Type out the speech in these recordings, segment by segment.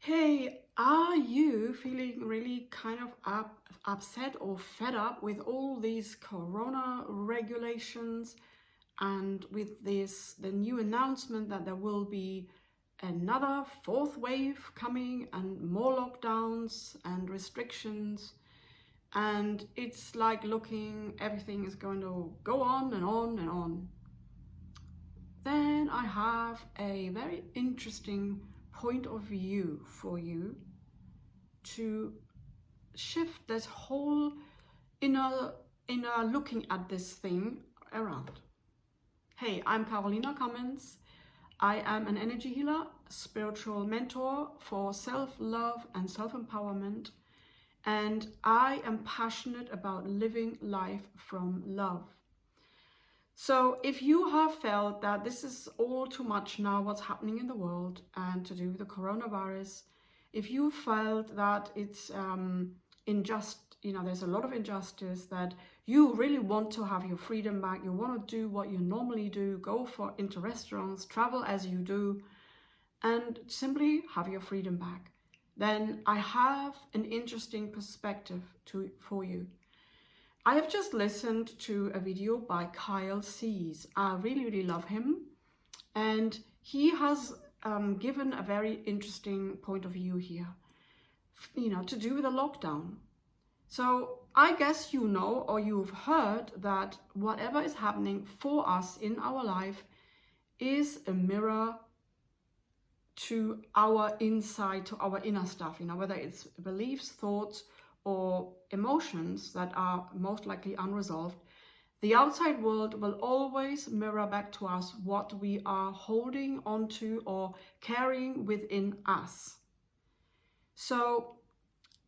Hey, are you feeling really kind of upset or fed up with all these corona regulations and with the new announcement that there will be another fourth wave coming and more lockdowns and restrictions, and it's like everything is going to go on and on and on? Then I have a very interesting point of view for you to shift this whole inner looking at this thing around. Hey, I'm Cummins. I am an energy healer, spiritual mentor for self-love and self-empowerment, and I am passionate about living life from love. So if you have felt that this is all too much now, what's happening in the world and to do with the coronavirus, if you felt that it's there's a lot of injustice, that you really want to have your freedom back, you want to do what you normally do, go into restaurants, travel as you do, and simply have your freedom back, then I have an interesting perspective for you. I have just listened to a video by Kyle Cease. I really love him, and he has given a very interesting point of view here, to do with the lockdown. So I guess you know, or you've heard, that whatever is happening for us in our life is a mirror to our inside, to our inner stuff, whether it's beliefs, thoughts, or emotions that are most likely unresolved. The outside world will always mirror back to us what we are holding onto or carrying within us. So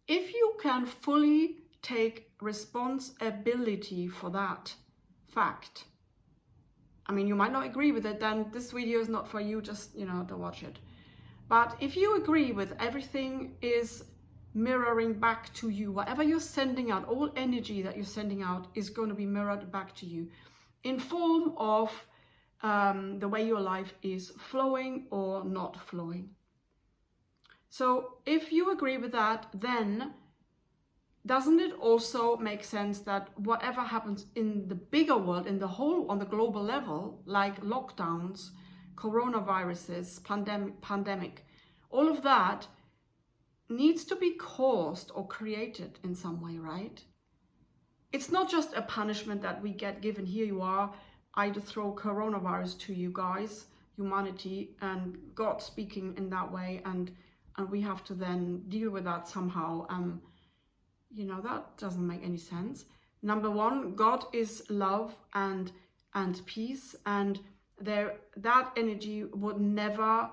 if you can fully take responsibility for that fact, you might not agree with it, then this video is not for you, just, don't watch it. But if you agree with everything is mirroring back to you, whatever you're sending out, all energy that you're sending out is going to be mirrored back to you in form of the way your life is flowing or not flowing. So if you agree with that, then doesn't it also make sense that whatever happens in the bigger world, in the whole, on the global level, like lockdowns, coronaviruses, pandemic, all of that needs to be caused or created in some way, right? It's not just a punishment that we get given. Here you are, I throw coronavirus to you guys, humanity, and God speaking in that way, and we have to then deal with that somehow. That doesn't make any sense. Number one, God is love and peace, and that energy would never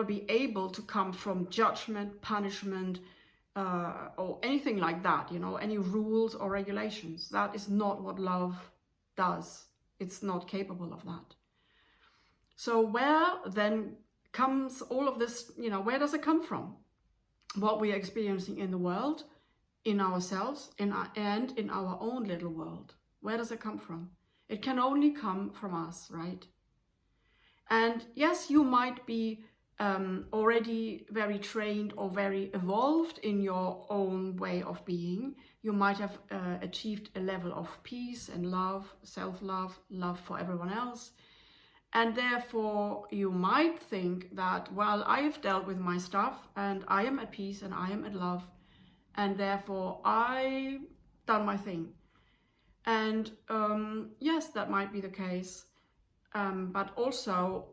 be able to come from judgment, punishment, or anything like that, any rules or regulations. That is not what love does. It's not capable of that. So where then comes all of this, where does it come from? What we are experiencing in the world, in ourselves, and in our own little world. Where does it come from? It can only come from us, right? And yes, you might be already very trained or very evolved in your own way of being. You might have achieved a level of peace and love, self-love, love for everyone else. And therefore you might think that, well, I have dealt with my stuff and I am at peace and I am at love, and therefore I've done my thing. And yes, that might be the case. But also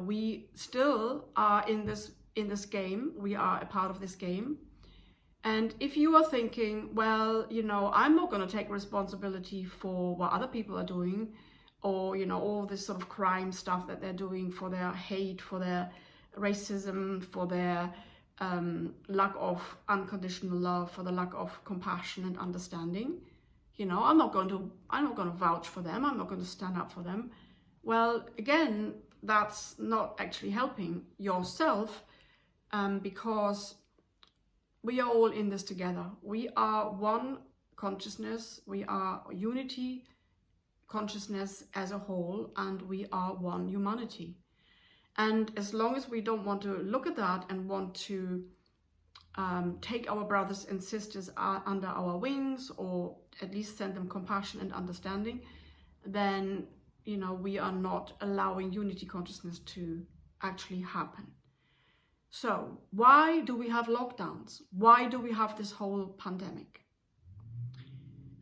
we still are in this game. We are a part of this game. And if you are thinking, well, I'm not going to take responsibility for what other people are doing, or all this sort of crime stuff that they're doing, for their hate, for their racism, for their lack of unconditional love, for the lack of compassion and understanding, I'm not going to vouch for them. I'm not going to stand up for them. Well, again, that's not actually helping yourself, because we are all in this together. We are one consciousness. We are unity consciousness as a whole, and we are one humanity. And as long as we don't want to look at that and want to take our brothers and sisters under our wings, or at least send them compassion and understanding, then, you know, we are not allowing unity consciousness to actually happen. So why do we have lockdowns? Why do we have this whole pandemic?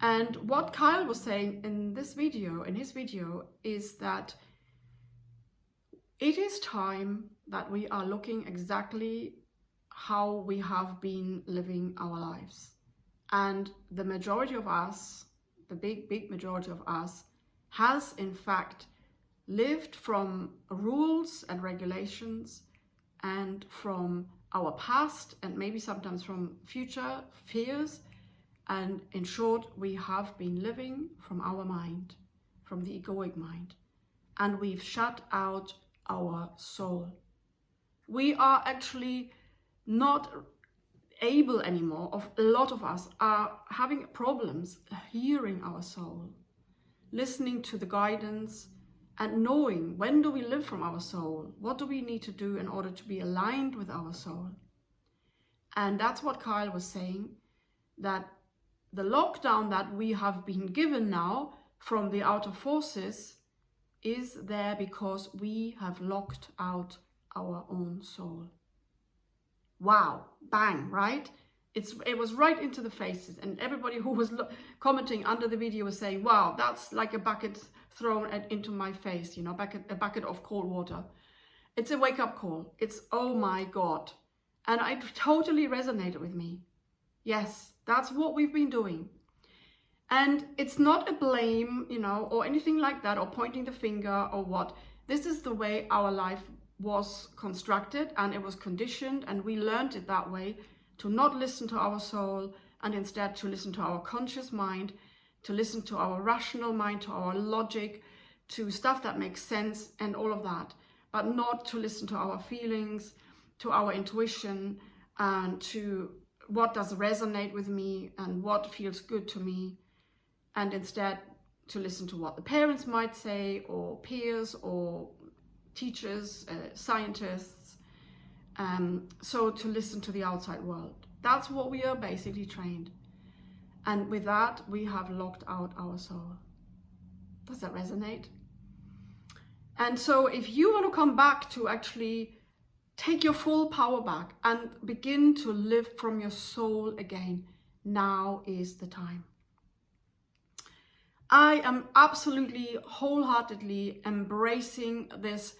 And what Kyle was saying in his video, is that it is time that we are looking exactly how we have been living our lives. And the majority of us, the big majority of us, has in fact lived from rules and regulations and from our past, and maybe sometimes from future fears. And in short, we have been living from our mind, from the egoic mind, and we've shut out our soul. We are actually not able anymore, a lot of us are having problems hearing our soul, listening to the guidance, and knowing when do we live from our soul, what do we need to do in order to be aligned with our soul. And that's what Kyle was saying, that the lockdown that we have been given now from the outer forces is there because we have locked out our own soul. Wow, bang, right? It was right into the faces, and everybody who was commenting under the video was saying, wow, that's like a bucket thrown into my face, you know, a bucket of cold water. It's a wake-up call. It's, oh my God. And it totally resonated with me. Yes, that's what we've been doing. And it's not a blame, you know, or anything like that, or pointing the finger or what. This is the way our life was constructed, and it was conditioned, and we learned it that way, to not listen to our soul, and instead to listen to our conscious mind, to listen to our rational mind, to our logic, to stuff that makes sense and all of that, but not to listen to our feelings, to our intuition, and to what does resonate with me and what feels good to me, and instead to listen to what the parents might say, or peers, or teachers, scientists, so to listen to the outside world. That's what we are basically trained. And with that, we have locked out our soul. Does that resonate? And so if you want to come back to actually take your full power back and begin to live from your soul again, now is the time. I am absolutely, wholeheartedly embracing this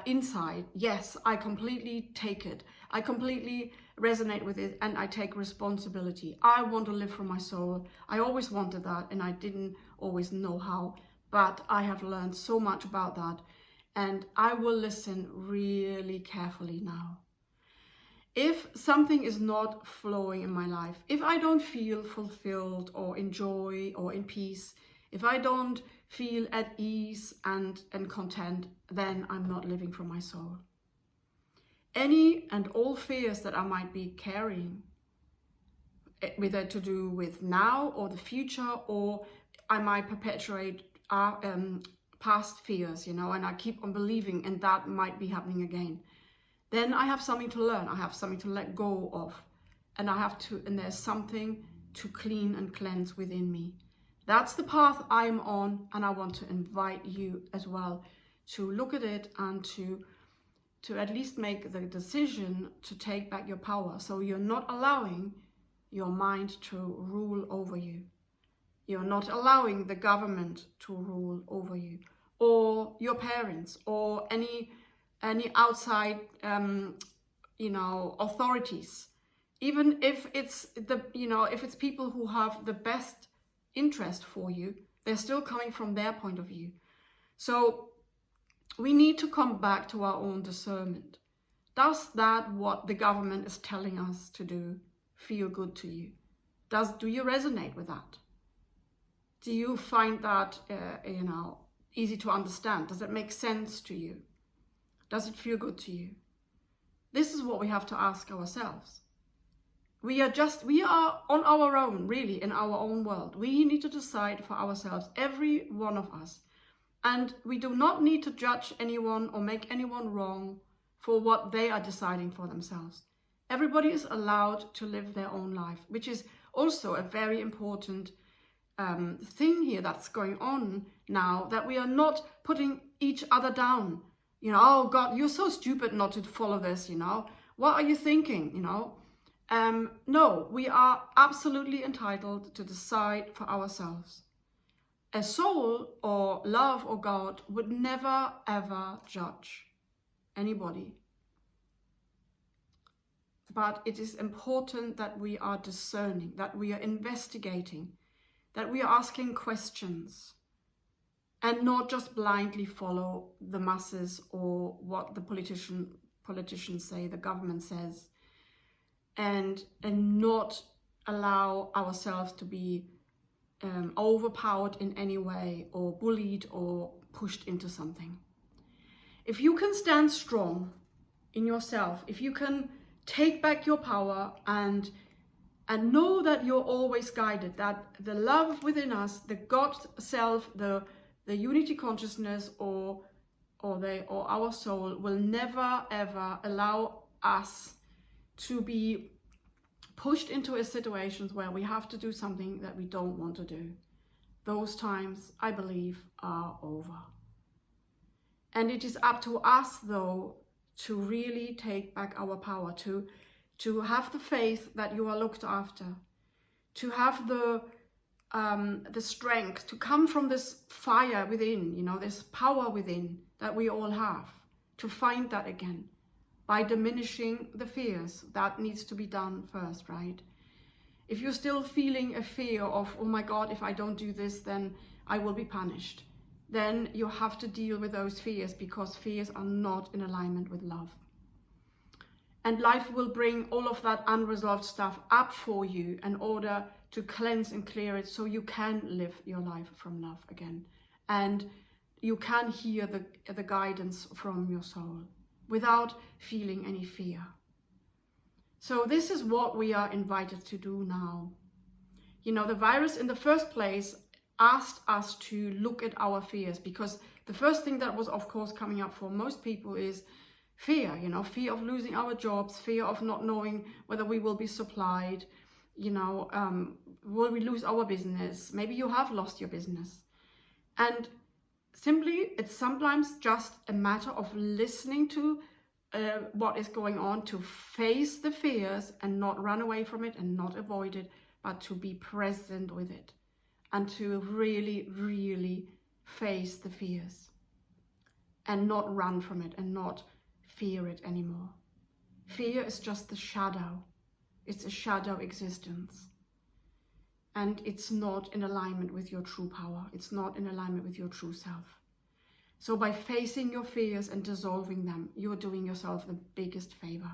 insight. Yes, I completely take it. I completely resonate with it, and I take responsibility. I want to live from my soul. I always wanted that, and I didn't always know how, but I have learned so much about that, and I will listen really carefully now. If something is not flowing in my life, if I don't feel fulfilled or in joy or in peace, if I don't feel at ease and content, then I'm not living from my soul. Any and all fears that I might be carrying, whether to do with now or the future, or I might perpetuate past fears, you know, and I keep on believing, and that might be happening again. Then I have something to learn. I have something to let go of, and and there's something to clean and cleanse within me. That's the path I'm on, and I want to invite you as well to look at it and to at least make the decision to take back your power, so you're not allowing your mind to rule over you. You're not allowing the government to rule over you, or your parents, or any outside authorities. Even if it's if it's people who have the best interest for you, they're still coming from their point of view. So we need to come back to our own discernment. Does that what the government is telling us to do feel good to you? Do you resonate with that? Do you find that easy to understand? Does it make sense to you? Does it feel good to you? This is what we have to ask ourselves. We are on our own, really, in our own world. We need to decide for ourselves, every one of us, And we do not need to judge anyone or make anyone wrong for what they are deciding for themselves. Everybody is allowed to live their own life, which is also a very important thing here that's going on now, that we are not putting each other down. You know, oh God, you're so stupid not to follow this, you know. What are you thinking, you know? No, we are absolutely entitled to decide for ourselves. A soul or love or God would never ever judge anybody. But it is important that we are discerning, that we are investigating, that we are asking questions, and not just blindly follow the masses or what the politicians say, the government says, and not allow ourselves to be overpowered in any way or bullied or pushed into something. If you can stand strong in yourself, if you can take back your power and know that you're always guided, that the love within us, the God self, the unity consciousness or our soul will never ever allow us to be pushed into a situations where we have to do something that we don't want to do. Those times, I believe, are over. And it is up to us, though, to really take back our power, to have the faith that you are looked after, to have the strength to come from this fire within, you know, this power within that we all have, to find that again by diminishing the fears. That needs to be done first, right? If you're still feeling a fear of, oh my God, if I don't do this, then I will be punished, then you have to deal with those fears, because fears are not in alignment with love. And life will bring all of that unresolved stuff up for you in order to cleanse and clear it, so you can live your life from love again. And you can hear the guidance from your soul without feeling any fear. So this is what we are invited to do now. You know, the virus in the first place asked us to look at our fears, because the first thing that was, of course, coming up for most people is fear, you know, fear of losing our jobs, fear of not knowing whether we will be supplied, you know, will we lose our business? Maybe you have lost your business. And simply, it's sometimes just a matter of listening to what is going on, to face the fears and not run away from it and not avoid it, but to be present with it and to really, really face the fears and not run from it and not fear it anymore. Fear is just the shadow. It's a shadow existence. And it's not in alignment with your true power. It's not in alignment with your true self. So by facing your fears and dissolving them, you're doing yourself the biggest favor.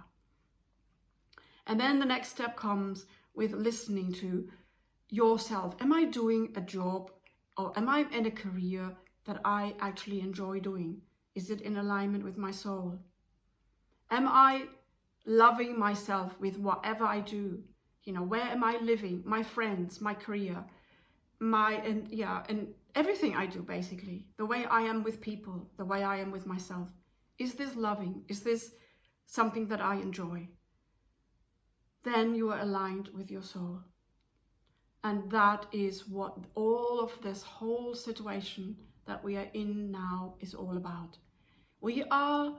And then the next step comes with listening to yourself. Am I doing a job, or am I in a career that I actually enjoy doing? Is it in alignment with my soul? Am I loving myself with whatever I do? You know, where am I living? My friends, my career, and everything I do, basically. The way I am with people, the way I am with myself. Is this loving? Is this something that I enjoy? Then you are aligned with your soul. And that is what all of this whole situation that we are in now is all about. We are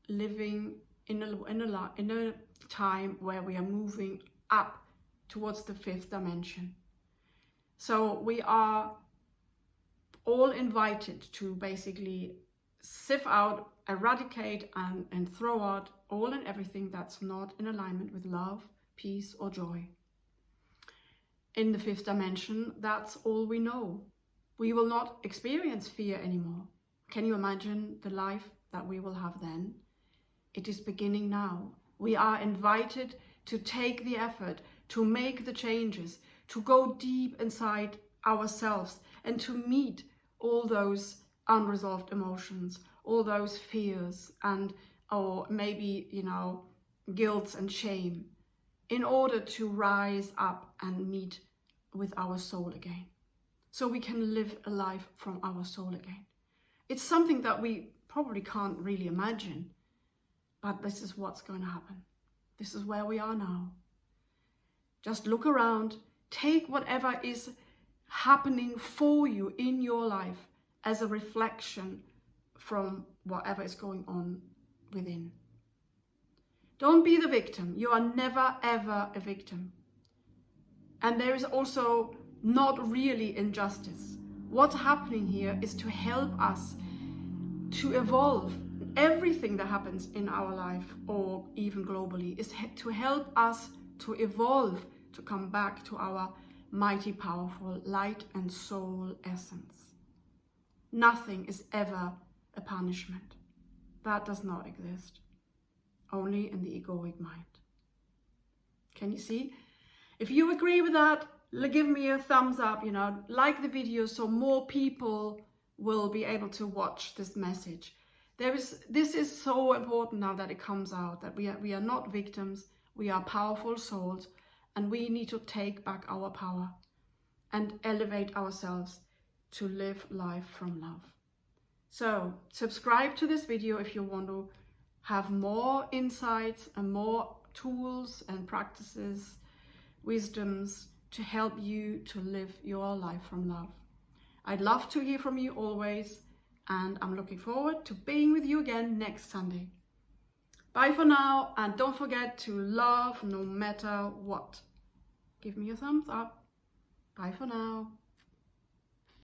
living in a time where we are moving up towards the fifth dimension. So we are all invited to basically sift out, eradicate, and throw out all and everything that's not in alignment with love, peace, or joy. In the fifth dimension, that's all we know. We will not experience fear anymore. Can you imagine the life that we will have then? It is beginning now. We are invited to take the effort, to make the changes, to go deep inside ourselves and to meet all those unresolved emotions, all those fears or maybe, you know, guilt and shame, in order to rise up and meet with our soul again. So we can live a life from our soul again. It's something that we probably can't really imagine, but this is what's going to happen. This is where we are now. Just look around, take whatever is happening for you in your life as a reflection from whatever is going on within. Don't be the victim. You are never ever a victim. And there is also not really injustice. What's happening here is to help us to evolve. Everything that happens in our life, or even globally, is to help us to evolve, to come back to our mighty, powerful light and soul essence. Nothing is ever a punishment. That does not exist. Only in the egoic mind. Can you see? If you agree with that, give me a thumbs up, like the video so more people will be able to watch this message. This is so important now that it comes out, that we are not victims, we are powerful souls, and we need to take back our power and elevate ourselves to live life from love. So subscribe to this video if you want to have more insights and more tools and practices, wisdoms to help you to live your life from love. I'd love to hear from you always, and I'm looking forward to being with you again next Sunday. Bye for now, and don't forget to love no matter what. Give me a thumbs up. Bye for now.